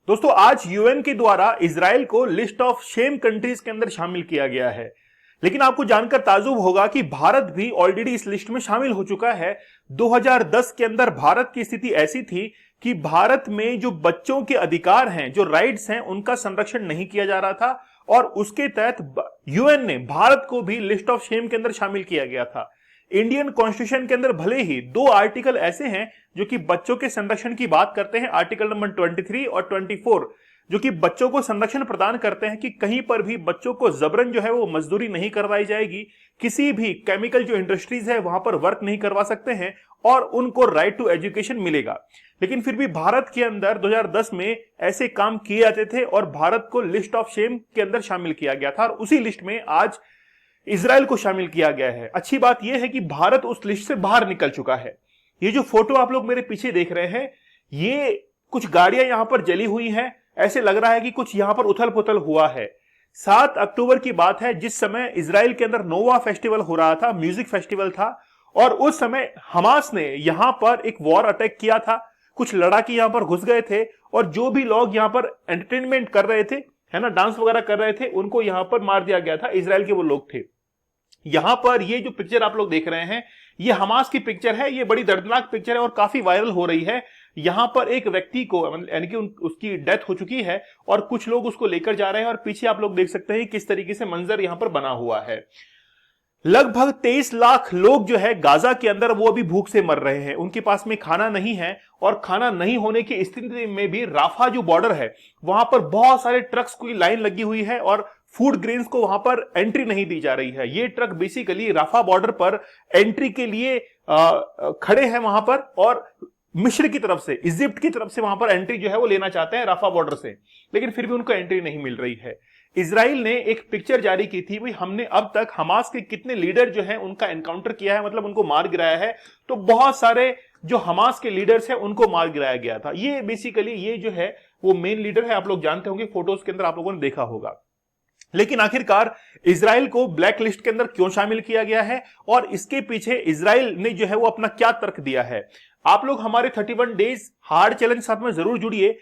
दोस्तों आज यूएन के द्वारा इजराइल को लिस्ट ऑफ शेम कंट्रीज के अंदर शामिल किया गया है। लेकिन आपको जानकर ताज्जुब होगा कि भारत भी ऑलरेडी इस लिस्ट में शामिल हो चुका है। 2010 के अंदर भारत की स्थिति ऐसी थी कि भारत में जो बच्चों के अधिकार हैं, जो राइट्स हैं, उनका संरक्षण नहीं किया जा रहा था और उसके तहत यूएन ने भारत को भी लिस्ट ऑफ शेम के अंदर शामिल किया गया था। इंडियन कॉन्स्टिट्यूशन के अंदर भले ही 2 आर्टिकल ऐसे हैं जो कि बच्चों के संरक्षण की बात करते हैं, आर्टिकल नंबर 23 और 24, जो कि बच्चों को संरक्षण प्रदान करते हैं कि कहीं पर भी बच्चों को जबरन जो है वो मजदूरी नहीं करवाई जाएगी, किसी भी केमिकल जो इंडस्ट्रीज है वहां पर वर्क नहीं करवा सकते हैं और उनको राइट टू एजुकेशन मिलेगा। लेकिन फिर भी भारत के अंदर 2010 में ऐसे काम किए जाते थे और भारत को लिस्ट ऑफ शेम के अंदर शामिल किया गया था और उसी लिस्ट में आज इजराइल को शामिल किया गया है। अच्छी बात यह है कि भारत उस लिस्ट से बाहर निकल चुका है। ये जो फोटो आप लोग मेरे पीछे देख रहे हैं, ये कुछ गाड़ियां यहां पर जली हुई हैं। ऐसे लग रहा है कि कुछ यहां पर उथल पुथल हुआ है। 7 अक्टूबर की बात है, जिस समय इजराइल के अंदर नोवा फेस्टिवल हो रहा था, म्यूजिक फेस्टिवल था, और उस समय हमास ने यहां पर एक वॉर अटैक किया था। कुछ लड़ाके यहां पर घुस गए थे और जो भी लोग यहां पर एंटरटेनमेंट कर रहे थे, है ना, डांस वगैरह कर रहे थे, उनको यहां पर मार दिया गया था। इजराइल के वो लोग थे। यहां पर ये जो पिक्चर आप लोग देख रहे हैं, ये हमास की पिक्चर है। ये बड़ी दर्दनाक पिक्चर है और काफी वायरल हो रही है। यहां पर एक व्यक्ति को यानी कि उसकी डेथ हो चुकी है और कुछ लोग उसको लेकर जा रहे हैं और पीछे आप लोग देख सकते हैं किस तरीके से मंजर यहां पर बना हुआ है। लगभग 23 लाख लोग जो है गाजा के अंदर, वो अभी भूख से मर रहे हैं। उनके पास में खाना नहीं है और खाना नहीं होने की स्थिति में भी राफा जो बॉर्डर है, वहां पर बहुत सारे ट्रक्स की लाइन लगी हुई है और फूड ग्रेन्स को वहां पर एंट्री नहीं दी जा रही है। ये ट्रक बेसिकली राफा बॉर्डर पर एंट्री के लिए खड़े हैं वहां पर और मिस्र की तरफ से, इजिप्ट की तरफ से वहां पर एंट्री जो है वो लेना चाहते हैं राफा बॉर्डर से, लेकिन फिर भी उनको एंट्री नहीं मिल रही है। इजराइल ने एक पिक्चर जारी की थी, भाई हमने अब तक हमास के कितने लीडर जो हैं उनका एनकाउंटर किया है, मतलब उनको मार गिराया है। तो बहुत सारे जो हमास के लीडर्स हैं उनको मार गिराया गया था। ये बेसिकली ये जो है वो मेन लीडर है, आप लोग जानते होंगे, फोटोज के अंदर आप लोगों ने देखा होगा। लेकिन आखिरकार इजराइल को ब्लैक लिस्ट के अंदर क्यों शामिल किया गया है और इसके पीछे इजराइल ने जो है वो अपना क्या तर्क दिया है। आप लोग हमारे 31 डेज हार्ड चैलेंज साथ में जरूर जुड़िए।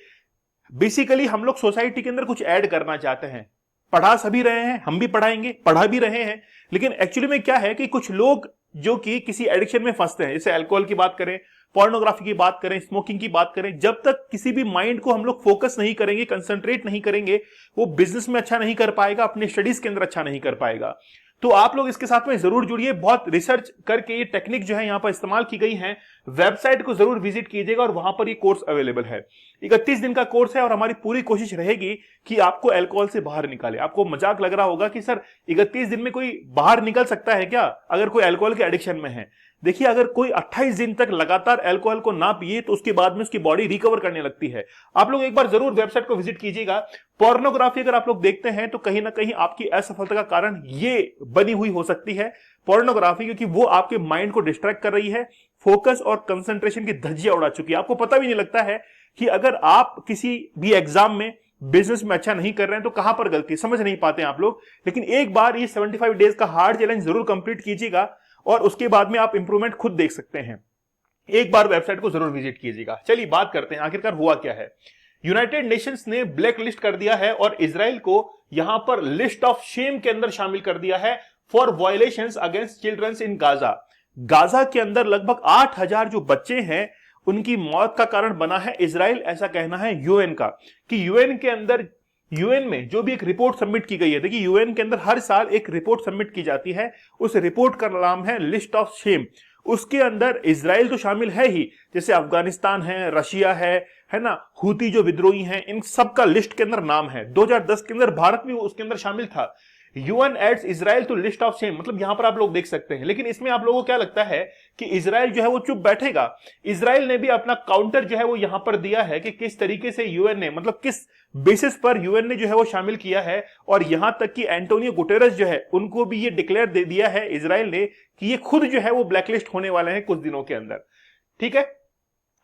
बेसिकली हम लोग सोसाइटी के अंदर कुछ ऐड करना चाहते हैं। पढ़ा सभी रहे हैं, हम भी पढ़ाएंगे, पढ़ा भी रहे हैं, लेकिन एक्चुअली में क्या है कि कुछ लोग जो कि किसी एडिक्शन में फंसते हैं, जैसे अल्कोहल की बात करें, पोर्नोग्राफी की बात करें, स्मोकिंग की बात करें, जब तक किसी भी माइंड को हम लोग फोकस नहीं करेंगे, कंसंट्रेट नहीं करेंगे, वो बिजनेस में अच्छा नहीं कर पाएगा, अपने स्टडीज के अंदर अच्छा नहीं कर पाएगा। तो आप लोग इसके साथ में जरूर जुड़िए। बहुत रिसर्च करके ये टेक्निक जो है यहां पर इस्तेमाल की गई है। वेबसाइट को जरूर विजिट कीजिएगा और वहां पर ये कोर्स अवेलेबल है। 31 दिन का कोर्स है और हमारी पूरी कोशिश रहेगी कि आपको अल्कोहल से बाहर निकाले। आपको मजाक लग रहा होगा कि सर 31 दिन में कोई बाहर निकल सकता है क्या अगर कोई अल्कोहल के एडिक्शन में है? देखिए, अगर कोई 28 दिन तक लगातार अल्कोहल को ना पिए तो उसके बाद में उसकी बॉडी रिकवर करने लगती है। आप लोग एक बार जरूर वेबसाइट को विजिट कीजिएगा। पोर्नोग्राफी अगर आप लोग देखते हैं तो कहीं ना कहीं आपकी असफलता का कारण ये बनी हुई हो सकती है पोर्नोग्राफी, क्योंकि वो आपके माइंड को डिस्ट्रैक्ट कर रही है, फोकस और कंसंट्रेशन की धज्जियां उड़ा चुकी है। आपको पता भी नहीं लगता है कि अगर आप किसी भी एग्जाम में, बिजनेस में अच्छा नहीं कर रहे हैं तो कहां पर गलती, समझ नहीं पाते हैं आप लोग। लेकिन एक बार ये 75 डेज का हार्ड चैलेंज जरूर कंप्लीट कीजिएगा और उसके बाद में आप इंप्रूवमेंट खुद देख सकते हैं। एक बार वेबसाइट को जरूर विजिट कीजिएगा। चलिए बात करते हैं आखिरकार हुआ क्या है। यूनाइटेड नेशंस ने ब्लैक लिस्ट कर दिया है और इजराइल को यहां पर लिस्ट ऑफ शेम के अंदर शामिल कर दिया है for violations against children's in Gaza. Gaza के अंदर लगभग 8000 जो बच्चे हैं उनकी मौत का कारण बना है इजराइल, ऐसा कहना है यूएन का। कि यूएन के अंदर, यूएन में जो भी एक रिपोर्ट सबमिट की गई है, देखिए यूएन के अंदर हर साल एक रिपोर्ट सबमिट की जाती है, उस रिपोर्ट का नाम है लिस्ट ऑफ शेम। उसके अंदर इजराइल तो शामिल है ही, जैसे अफगानिस्तान है, रशिया है ना, हूती जो विद्रोही हैं, इन सब का लिस्ट के अंदर नाम है। 2010 के अंदर भारत भी उसके अंदर शामिल था। UN adds Israel to list of shame, मतलब यहां पर आप लोग देख सकते हैं। लेकिन इसमें आप लोगों को क्या लगता है कि इजराइल जो है वो चुप बैठेगा? इजराइल ने भी अपना काउंटर जो है वो यहां पर दिया है कि किस तरीके से यूएन ने, मतलब किस बेसिस पर यूएन ने जो है वो शामिल किया है। और यहां तक कि एंटोनियो गुटेरेस जो है उनको भी ये डिक्लेयर दे दिया है इजराइल ने कि ये खुद जो है वो ब्लैकलिस्ट होने वाले हैं कुछ दिनों के अंदर। ठीक है,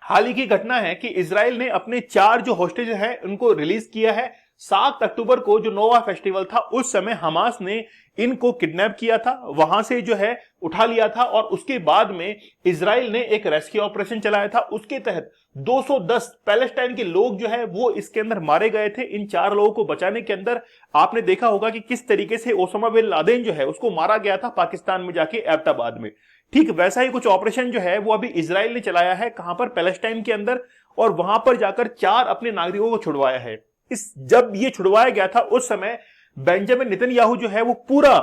हाल ही की घटना है कि इजराइल ने अपने 4 जो होस्टेज हैं उनको रिलीज किया है। 7 अक्टूबर को जो नोवा फेस्टिवल था उस समय हमास ने इनको किडनैप किया था, वहां से जो है उठा लिया था और उसके बाद में इजराइल ने एक रेस्क्यू ऑपरेशन चलाया था। उसके तहत 210 पैलेस्टाइन के लोग जो है वो इसके अंदर मारे गए थे। इन 4 लोगों को बचाने के अंदर आपने देखा होगा कि किस तरीके से ओसामा बिन लादेन जो है उसको मारा गया था पाकिस्तान में जाके एबटाबाद में। ठीक वैसा ही कुछ ऑपरेशन जो है वो अभी इजराइल ने चलाया है, कहां पर, पैलेस्टाइन के अंदर, और वहां पर जाकर 4 अपने नागरिकों को छुड़वाया है। जब ये छुड़वाया गया था उस समय बेंजामिन नेतन्याहू जो है वो पूरा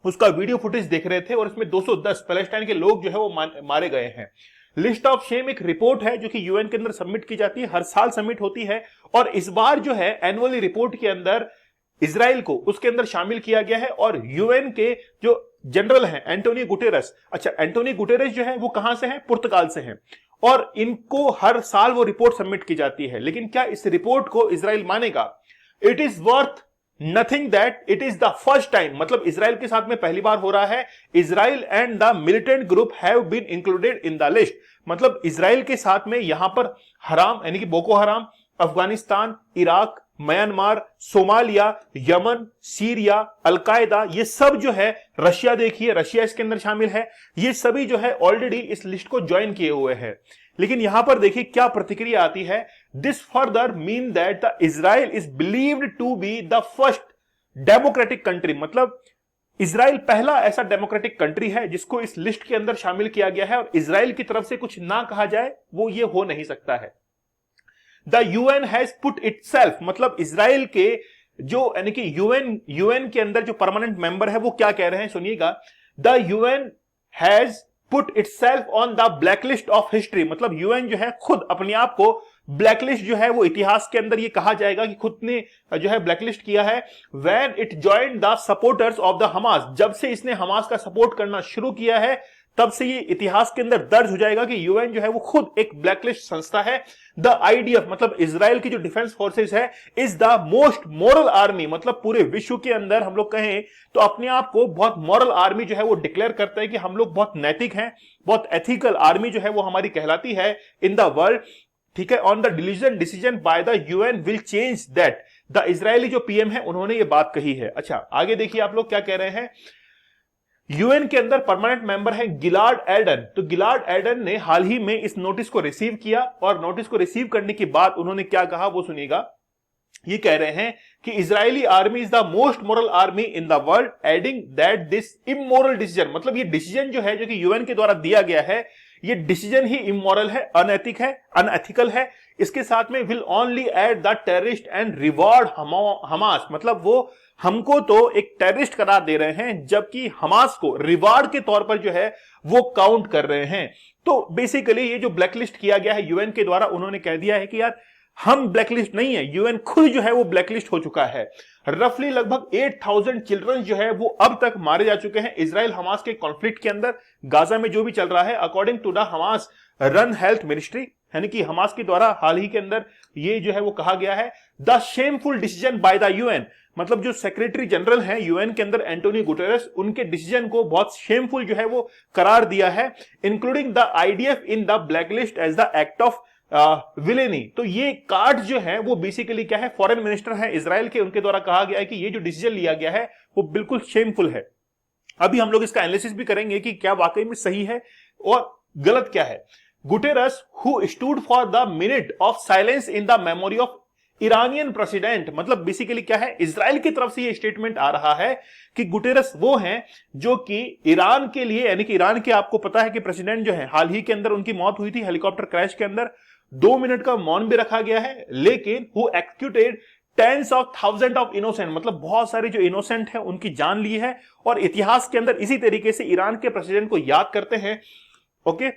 उसका वीडियो फुटेज देख रहे थे और इसमें 210 पैलेस्टाइन के लोग जो है वो मारे गए हैं। लिस्ट ऑफ शेम एक रिपोर्ट है जो कि यूएन के अंदर सबमिट की जाती है, हर साल सबमिट होती है, और इस बार जो है एनुअली रिपोर्ट के अंदर इजराइल को उसके अंदर शामिल किया गया है। और यूएन के जो जनरल हैं एंटोनियो गुटेरेस, अच्छा एंटोनियो गुटेरेस जो है वो कहां से हैं, पुर्तगाल से हैं, और इनको हर साल वो रिपोर्ट सबमिट की जाती है। लेकिन क्या इस रिपोर्ट को इजराइल मानेगा? It is worth nothing that it is the first time, मतलब इजराइल के साथ में पहली बार हो रहा है। Israel and the militant group have been included in the list, मतलब इजराइल के साथ में यहां पर हराम यानी कि बोको हराम, Afghanistan, Iraq, Myanmar, Somalia, Yemen, Syria, al Qaeda, ये सब जो है, रशिया देखिए, रशिया इसके अंदर शामिल है, ये सभी जो है ऑलरेडी इस लिस्ट को ज्वाइन किए हुए हैं। लेकिन यहां पर देखिए क्या प्रतिक्रिया आती है। This further mean that the Israel is believed to be the first democratic country, मतलब इजराइल पहला ऐसा डेमोक्रेटिक कंट्री है जिसको इस लिस्ट के अंदर शामिल किया गया है, और इजराइल की तरफ से कुछ ना कहा जाए वो ये हो नहीं सकता है। The UN has put itself, मतलब इजराइल के जो यानी कि यूएन के अंदर जो परमानेंट मेंबर है वो क्या कह रहे हैं, सुनिएगा। The UN has put itself on the blacklist of history, मतलब यूएन जो है खुद अपने आप को ब्लैकलिस्ट जो है वो इतिहास के अंदर ये कहा जाएगा कि खुद ने जो है ब्लैकलिस्ट किया है। When it joined the supporters of the Hamas, जब से इसने हमास का सपोर्ट करना शुरू किया है तब से ये इतिहास के अंदर दर्ज हो जाएगा कि यूएन जो है वो खुद एक ब्लैकलिस्ट संस्था है। द आईडीएफ, मतलब इजराइल की जो डिफेंस फोर्सेस है, is the most moral army, मतलब पूरे विश्व के अंदर हम लोग कहें तो अपने आप को बहुत मॉरल आर्मी जो है वो डिक्लेयर करता है कि हम लोग बहुत नैतिक हैं, बहुत एथिकल आर्मी जो है वो हमारी कहलाती है इन द वर्ल्ड। ठीक है, on the decision by the UN will change that. The Israeli जो पीएम है उन्होंने ये बात कही है। अच्छा आगे देखिए आप लोग क्या कह रहे हैं। यूएन के अंदर परमानेंट मेंबर है गिलार्ड एल्डन, तो गिलार्ड एल्डन ने हाल ही में इस नोटिस को रिसीव किया, और नोटिस को रिसीव करने के बाद उन्होंने क्या कहा वो सुनिएगा। ये कह रहे हैं कि Israeli army is the most moral army in the world, adding that this immoral decision, मतलब ये डिसीजन जो है जो कि यूएन के द्वारा दिया गया है, ये डिसीजन ही इमोरल है, अनैतिक है, अनएथिकल है। इसके साथ में will only aid the terrorist and reward Hamas, मतलब वो हमको तो एक टेररिस्ट करार दे रहे हैं जबकि हमास को रिवार्ड के तौर पर जो है वो काउंट कर रहे हैं। तो बेसिकली ये जो ब्लैकलिस्ट किया गया है यूएन के द्वारा, उन्होंने कह दिया है कि यार हम ब्लैकलिस्ट नहीं है, यूएन खुद जो है वो ब्लैकलिस्ट हो चुका है। रफली लगभग 8000 चिल्ड्रन जो है वो अब तक मारे जा चुके हैं इजराइल हमास के कॉन्फ्लिक्ट के अंदर, गाजा में जो भी चल रहा है, according to the Hamas run health ministry, यानी कि हमास के द्वारा हाल ही के अंदर ये जो है वो कहा गया है। The shameful decision by the UN, मतलब जो सेक्रेटरी जनरल हैं यूएन के अंदर एंटोनियो गुटेरेस, उनके डिसीजन को बहुत शेमफुल जो है वो करार दिया है, including the IDF in the blacklist as the act of villainy. तो ये कार्ड जो है वो बेसिकली क्या है, फॉरेन मिनिस्टर है इजराइल के, उनके द्वारा कहा गया है कि ये जो डिसीजन लिया गया है वो बिल्कुल शेमफुल है। अभी हम लोग इसका एनालिसिस भी करेंगे कि क्या वाकई में सही है और गलत क्या है। Guterres who stood for the minute of silence in the memory of Iranian president, मतलब बेसिकली क्या है, इजराइल की तरफ से ये स्टेटमेंट आ रहा है कि गुटेरस वो हैं जो कि ईरान के लिए, यानी कि ईरान के, आपको पता है कि प्रेसिडेंट जो है हाल ही के अंदर उनकी मौत हुई थी हेलीकॉप्टर क्रैश के अंदर, 2 मिनट का मौन भी रखा गया है, लेकिन who executed tens of thousand of innocent, मतलब बहुत सारे जो इनोसेंट है उनकी जान ली है, और इतिहास के अंदर इसी तरीके से ईरान के प्रेसिडेंट को याद करते हैं। ओके,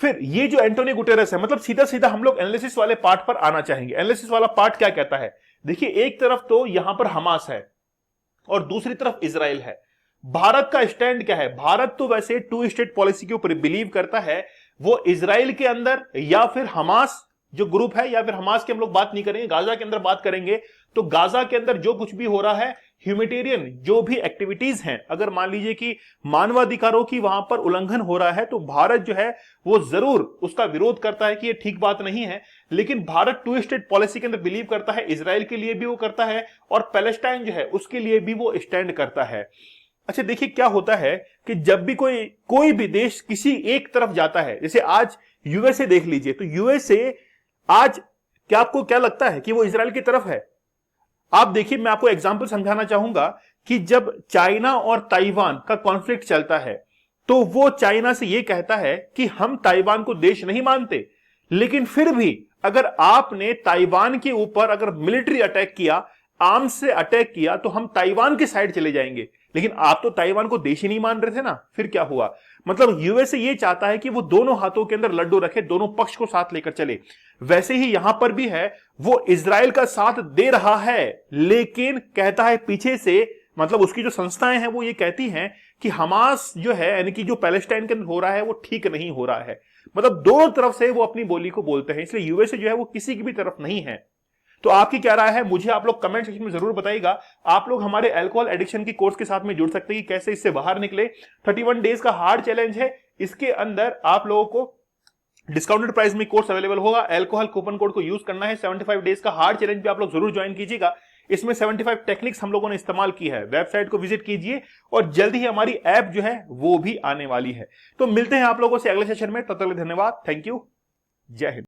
फिर ये जो एंटोनियो गुटेरेस है, मतलब सीधा सीधा हम लोग एनालिसिस वाले पार्ट पर आना चाहेंगे। एनालिसिस वाला पार्ट क्या कहता है, देखिए एक तरफ तो यहां पर हमास है और दूसरी तरफ इजराइल है। भारत का स्टैंड क्या है, भारत तो वैसे 2 स्टेट पॉलिसी के ऊपर बिलीव करता है, वो इजराइल के अंदर या फिर हमास जो ग्रुप है, या फिर हमास की हम लोग बात नहीं करेंगे, गाजा के अंदर बात करेंगे। तो गाजा के अंदर जो कुछ भी हो रहा है, ह्यूमैनिटेरियन जो भी एक्टिविटीज हैं, अगर मान लीजिए कि मानवाधिकारों की वहां पर उल्लंघन हो रहा है, तो भारत जो है वो जरूर उसका विरोध करता है कि ये ठीक बात नहीं है। लेकिन भारत टू स्टेट पॉलिसी के अंदर बिलीव करता है, इजराइल के लिए भी वो करता है और पैलेस्टाइन जो है उसके लिए भी वो स्टैंड करता है। अच्छा देखिए क्या होता है कि जब भी कोई भी देश किसी एक तरफ जाता है, जैसे आज यूएसए देख लीजिए, तो यूएसए आज क्या आपको क्या लगता है कि वो इजराइल की तरफ है? आप देखिए, मैं आपको एग्जांपल समझाना चाहूंगा कि जब चाइना और ताइवान का कॉन्फ्लिक्ट चलता है तो वो चाइना से ये कहता है कि हम ताइवान को देश नहीं मानते, लेकिन फिर भी अगर आपने ताइवान के ऊपर अगर मिलिट्री अटैक किया, आर्म्स से अटैक किया, तो हम ताइवान की साइड चले जाएंगे। लेकिन आप तो ताइवान को देश ही नहीं मान रहे थे ना, फिर क्या हुआ? मतलब यूएसए ये चाहता है कि वो दोनों हाथों के अंदर लड्डू रखे, दोनों पक्ष को साथ लेकर चले। वैसे ही यहां पर भी है, वो इजराइल का साथ दे रहा है, लेकिन कहता है पीछे से, मतलब उसकी जो संस्थाएं हैं वो ये कहती हैं कि हमास जो है, यानी कि जो पैलेस्टाइन के अंदर हो रहा है वो ठीक नहीं हो रहा है। मतलब दोनों तरफ से वो अपनी बोली को बोलते हैं, इसलिए यूएसए जो है वो किसी की भी तरफ नहीं है। तो आपकी क्या राय है, मुझे आप लोग कमेंट सेक्शन में जरूर बताइएगा। आप लोग हमारे अल्कोहल एडिक्शन की कोर्स के साथ में जुड़ सकते हैं कि कैसे इससे बाहर निकले। 31 डेज का हार्ड चैलेंज है, इसके अंदर आप लोगों को डिस्काउंटेड प्राइस में कोर्स अवेलेबल होगा। अल्कोहल कूपन कोड को यूज करना है। 75 डेज का हार्ड चैलेंज भी आप लोग जरूर ज्वाइन कीजिएगा। इसमें 75 टेक्निक्स हम लोगों ने इस्तेमाल की है। वेबसाइट को विजिट कीजिए और जल्दी ही हमारी ऐप जो है वो भी आने वाली है। तो मिलते हैं आप लोगों से अगले सेशन में, तब तक के लिए धन्यवाद, थैंक यू, जय हिंद।